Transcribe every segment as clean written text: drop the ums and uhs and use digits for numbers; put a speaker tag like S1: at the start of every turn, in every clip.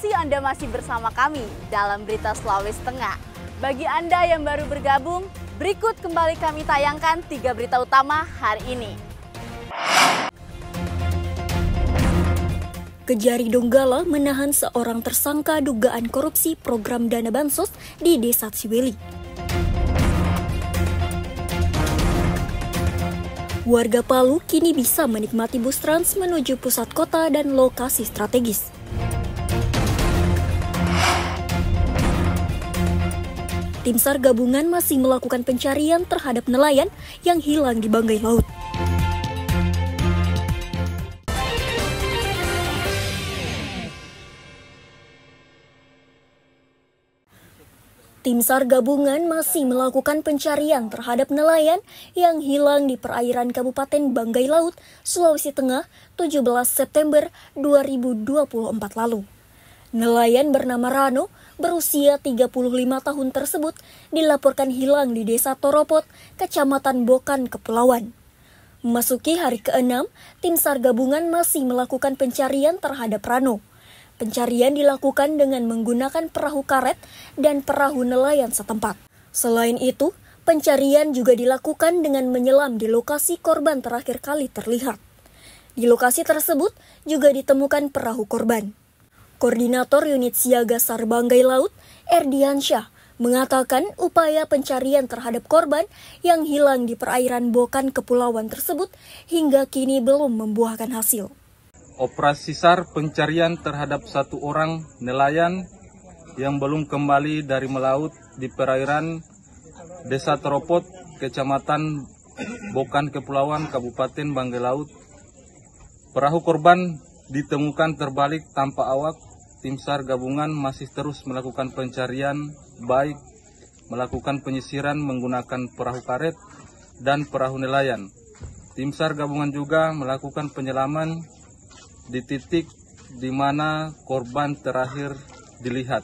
S1: kasih Anda masih bersama kami dalam Berita Sulawesi Tengah. Bagi Anda yang baru bergabung, berikut kembali kami tayangkan 3 berita utama hari ini.
S2: Kejari Donggala menahan seorang tersangka dugaan korupsi program dana bansos di Desa Ciweli. Warga Palu kini bisa menikmati bus trans menuju pusat kota dan lokasi strategis. Tim SAR gabungan masih melakukan pencarian terhadap nelayan yang hilang di banggai laut. Tim SAR gabungan masih melakukan pencarian terhadap nelayan yang hilang di perairan Kabupaten Banggai Laut, Sulawesi Tengah, 17 September 2024 lalu. Nelayan bernama Rano, berusia 35 tahun tersebut, dilaporkan hilang di Desa Toropot, Kecamatan Bokan, Kepulauan. Memasuki hari ke-6, tim SAR gabungan masih melakukan pencarian terhadap Rano. Pencarian dilakukan dengan menggunakan perahu karet dan perahu nelayan setempat. Selain itu, pencarian juga dilakukan dengan menyelam di lokasi korban terakhir kali terlihat. Di lokasi tersebut juga ditemukan perahu korban. Koordinator Unit Siaga SAR Banggai Laut, Erdiansyah, mengatakan upaya pencarian terhadap korban yang hilang di perairan Bokan Kepulauan tersebut hingga kini belum membuahkan hasil.
S3: Operasi SAR pencarian terhadap 1 orang nelayan yang belum kembali dari melaut di perairan Desa Toropot, Kecamatan Bokan Kepulauan, Kabupaten Banggai Laut. Perahu korban ditemukan terbalik tanpa awak. Tim SAR gabungan masih terus melakukan pencarian, baik melakukan penyisiran menggunakan perahu karet dan perahu nelayan. Tim SAR gabungan juga melakukan penyelaman di titik di mana korban terakhir dilihat.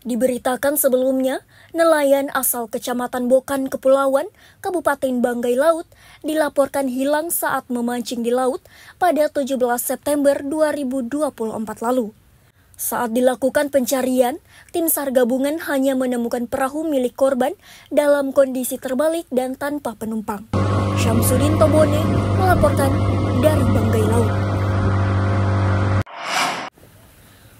S2: Diberitakan sebelumnya, nelayan asal Kecamatan Bokan Kepulauan, Kabupaten Banggai Laut, dilaporkan hilang saat memancing di laut pada 17 September 2024 lalu. Saat dilakukan pencarian, tim SAR gabungan hanya menemukan perahu milik korban dalam kondisi terbalik dan tanpa penumpang. Syamsuddin Tobone melaporkan dari Banggai Laut.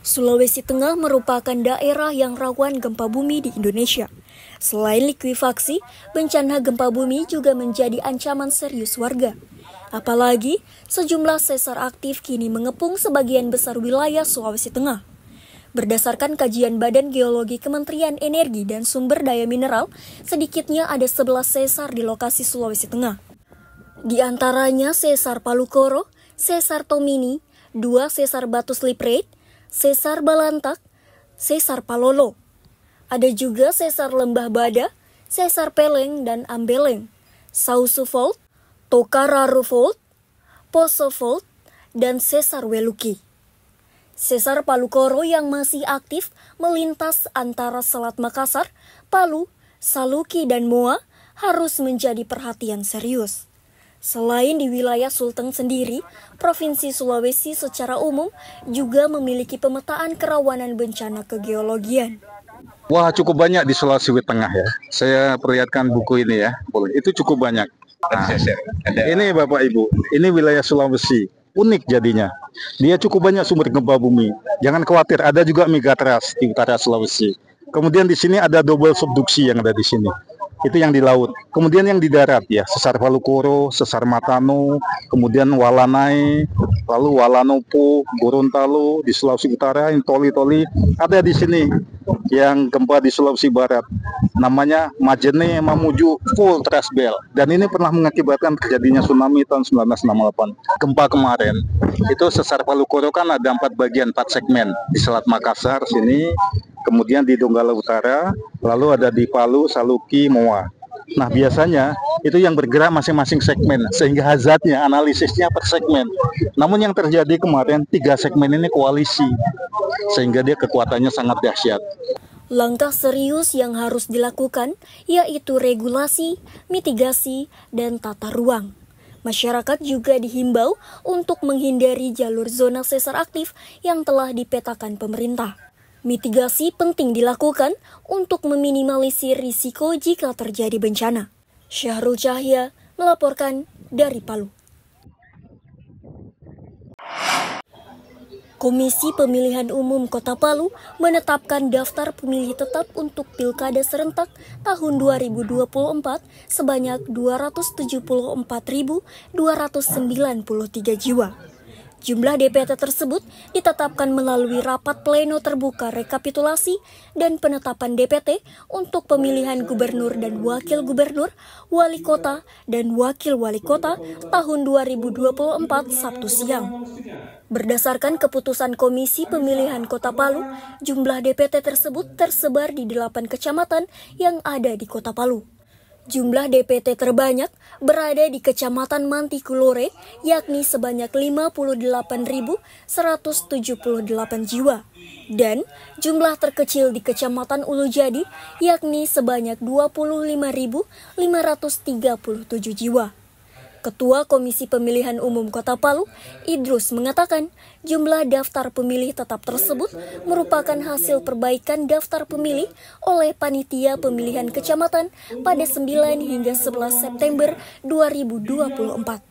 S2: Sulawesi Tengah merupakan daerah yang rawan gempa bumi di Indonesia. Selain likuifaksi, bencana gempa bumi juga menjadi ancaman serius warga. Apalagi, sejumlah sesar aktif kini mengepung sebagian besar wilayah Sulawesi Tengah. Berdasarkan kajian Badan Geologi Kementerian Energi dan Sumber Daya Mineral, sedikitnya ada 11 sesar di lokasi Sulawesi Tengah. Di antaranya sesar Palu Koro, sesar Tomini, 2 sesar Batu Sliprate, sesar Balantak, sesar Palolo. Ada juga sesar Lembah Bada, sesar Peleng dan Ambeleng, Sausu Fault, Tokararu Fault, Poso Fault, dan sesar Weluki. Sesar Palu Koro yang masih aktif melintas antara Selat Makassar, Palu, Saluki, dan Moa harus menjadi perhatian serius. Selain di wilayah Sulteng sendiri, Provinsi Sulawesi secara umum juga memiliki pemetaan kerawanan bencana kegeologian.
S4: Wah, cukup banyak di Sulawesi Tengah ya. Saya perlihatkan buku ini ya, boleh. Itu cukup banyak. Nah, ini Bapak Ibu, ini wilayah Sulawesi. Unik jadinya. Dia cukup banyak sumber gempa bumi. Jangan khawatir, ada juga megatrust di utara Sulawesi. Kemudian di sini ada double subduksi yang ada di sini. Itu yang di laut. Kemudian yang di darat ya, sesar Palu Koro, sesar Matano, kemudian Walanai, lalu Walanopo, Gorontalo di Sulawesi Utara, yang Toli-Toli ada di sini. Yang gempa di Sulawesi Barat namanya Majene Mamuju Full Trust Belt, dan ini pernah mengakibatkan terjadinya tsunami tahun 1968. Gempa kemarin itu sesar Palu Koro kan ada 4 bagian, 4 segmen di Selat Makassar sini, kemudian di Donggala Utara, lalu ada di Palu, Saluki, Moa. Nah, biasanya itu yang bergerak masing-masing segmen, sehingga hazardnya, analisisnya per segmen. Namun yang terjadi kemarin, 3 segmen ini koalisi, sehingga dia kekuatannya sangat dahsyat.
S2: Langkah serius yang harus dilakukan yaitu regulasi, mitigasi, dan tata ruang. Masyarakat juga dihimbau untuk menghindari jalur zona sesar aktif yang telah dipetakan pemerintah. Mitigasi penting dilakukan untuk meminimalisir risiko jika terjadi bencana. Syahrul Cahya melaporkan dari Palu. Komisi Pemilihan Umum Kota Palu menetapkan daftar pemilih tetap untuk Pilkada serentak tahun 2024 sebanyak 274.293 jiwa. Jumlah DPT tersebut ditetapkan melalui rapat pleno terbuka rekapitulasi dan penetapan DPT untuk pemilihan gubernur dan wakil gubernur, wali kota, dan wakil wali kota tahun 2024 Sabtu siang. Berdasarkan keputusan Komisi Pemilihan Kota Palu, jumlah DPT tersebut tersebar di 8 kecamatan yang ada di Kota Palu. Jumlah DPT terbanyak berada di Kecamatan Mantikulore, yakni sebanyak 58.178 jiwa. Dan jumlah terkecil di Kecamatan Ulujadi, yakni sebanyak 25.537 jiwa. Ketua Komisi Pemilihan Umum Kota Palu, Idrus mengatakan jumlah daftar pemilih tetap tersebut merupakan hasil perbaikan daftar pemilih oleh Panitia Pemilihan Kecamatan pada 9 hingga 11 September 2024.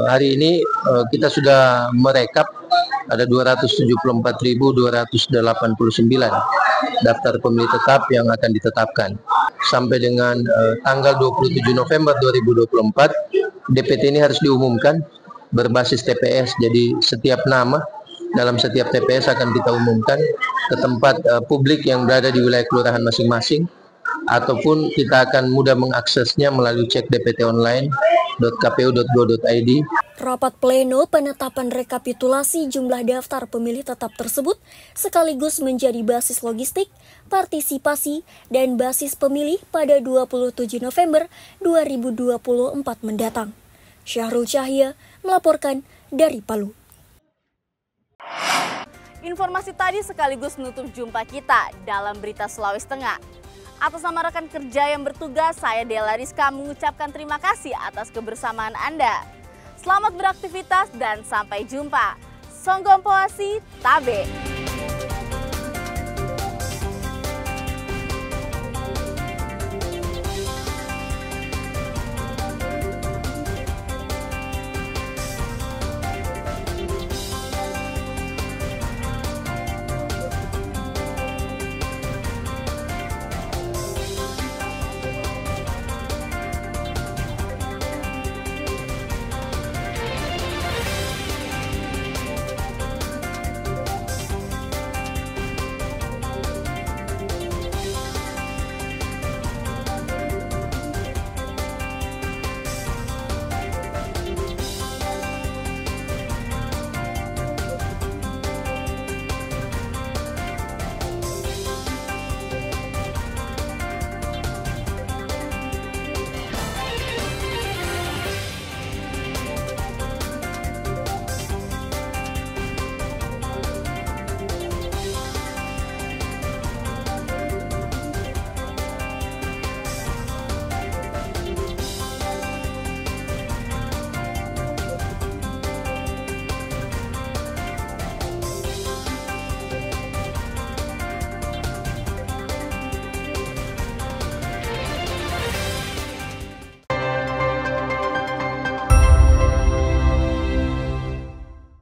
S5: Hari ini kita sudah merekap ada 274.289 daftar pemilih tetap yang akan ditetapkan. Sampai dengan tanggal 27 November 2024, DPT ini harus diumumkan berbasis TPS. Jadi setiap nama dalam setiap TPS akan kita umumkan ke tempat publik yang berada di wilayah kelurahan masing-masing, ataupun kita akan mudah mengaksesnya melalui cek dptonline.kpu.go.id.
S2: Rapat pleno penetapan rekapitulasi jumlah daftar pemilih tetap tersebut sekaligus menjadi basis logistik, partisipasi, dan basis pemilih pada 27 November 2024 mendatang. Syahrul Cahya melaporkan dari Palu.
S1: Informasi tadi sekaligus menutup jumpa kita dalam Berita Sulawesi Tengah. Atas nama rekan kerja yang bertugas, saya Della Rizka mengucapkan terima kasih atas kebersamaan Anda. Selamat beraktivitas dan sampai jumpa. Songgompoasi Tabe.